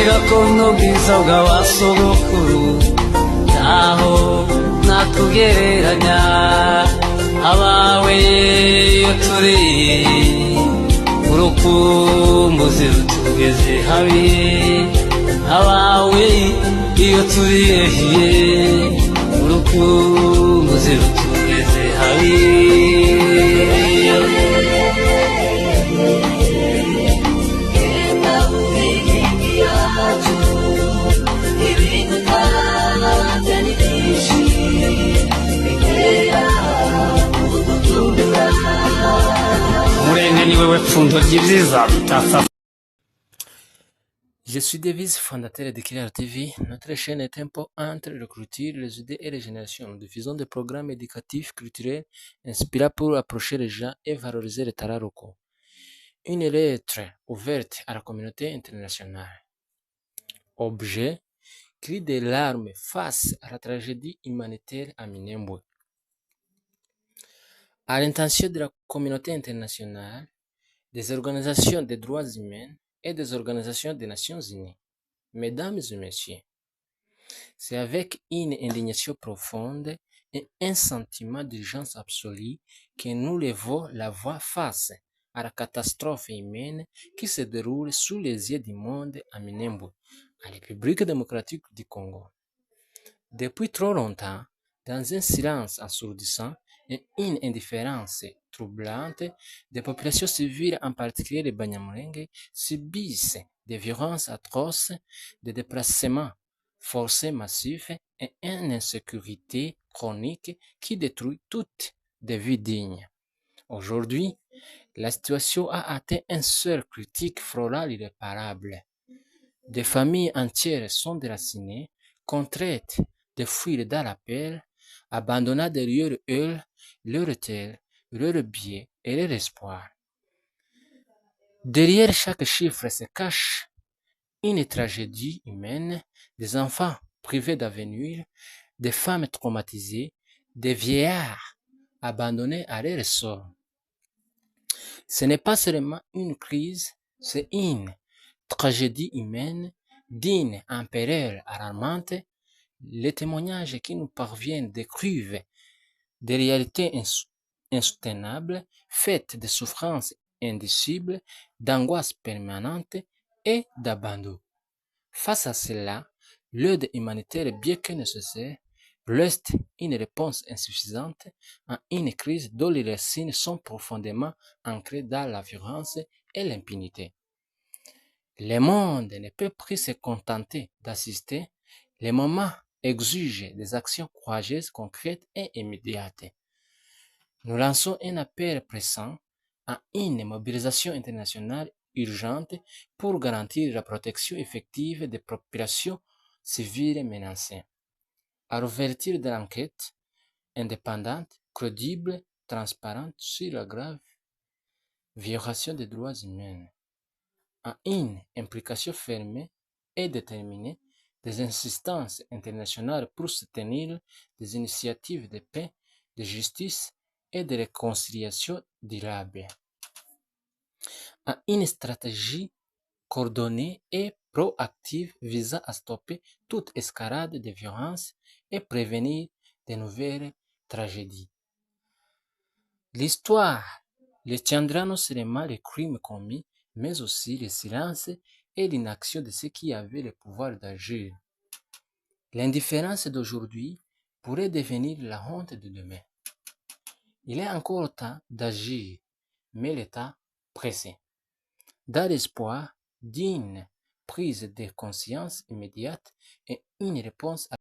gakondo bwiza bw'abasogokuru ntaho natugereranya abawe iyo turi urukumbuzi rutugeze habi abawe iyo turi urukumbuzi rutugeze habi Je suis Davis, fondateur de Killer TV. Notre chaîne est un pont entre le culture, les idées et les générations. Nous diffusons des programmes éducatifs, culturels, inspirants pour approcher les gens et valoriser les talents locaux. Une lettre ouverte à la communauté internationale. Objet, cri de larmes face à la tragédie humanitaire à Minembwe. À l'intention de la communauté internationale, des organisations des droits humains et des organisations des Nations Unies. Mesdames et messieurs, c'est avec une indignation profonde et un sentiment d'urgence absolue que nous levons la voix face à la catastrophe humaine qui se déroule sous les yeux du monde à Minembwe, en République démocratique du Congo. Depuis trop longtemps, dans un silence assourdissant et une indifférence troublante, des populations civiles, en particulier les Banyamulenge, subissent des violences atroces, des déplacements forcés massifs et une insécurité chronique qui détruit toutes des vies dignes. Aujourd'hui, la situation a atteint un seuil critique frôlant l'irréparable. Des familles entières sont déracinées, contraintes de fuir dans la peur, abandonnant derrière eux leur terre, leur biais et leur espoir. Derrière chaque chiffre se cache une tragédie humaine, des enfants privés d'avenir, des femmes traumatisées, des vieillards abandonnés à leur sort. Ce n'est pas seulement une crise, c'est une tragédie humaine d'une ampleur alarmante. Les témoignages qui nous parviennent décrivent des réalités insoutenables, faites de souffrances indicibles, d'angoisse permanente et d'abandon. Face à cela, l'aide humanitaire, bien que nécessaire, reste une réponse insuffisante à une crise dont les racines sont profondément ancrées dans la violence et l'impunité. Le monde ne peut plus se contenter d'assister. Le moment exige des actions courageuses, concrètes et immédiates. Nous lançons un appel pressant à une mobilisation internationale urgente pour garantir la protection effective des populations civiles menacées, à l'ouverture de l'enquête indépendante, crédible, transparente sur la grave violation des droits humains, à une implication fermée et déterminée des insistances internationales pour soutenir des initiatives de paix, de justice et de réconciliation durable, à une stratégie coordonnée et proactive visant à stopper toute escalade de violence et prévenir de nouvelles tragédies. L'histoire retiendra non seulement les crimes commis, mais aussi le silence et l'inaction de ceux qui avaient le pouvoir d'agir. L'indifférence d'aujourd'hui pourrait devenir la honte de demain. Il est encore temps d'agir, mais le temps pressé. Dans l'espoir d'une prise de conscience immédiate et une réponse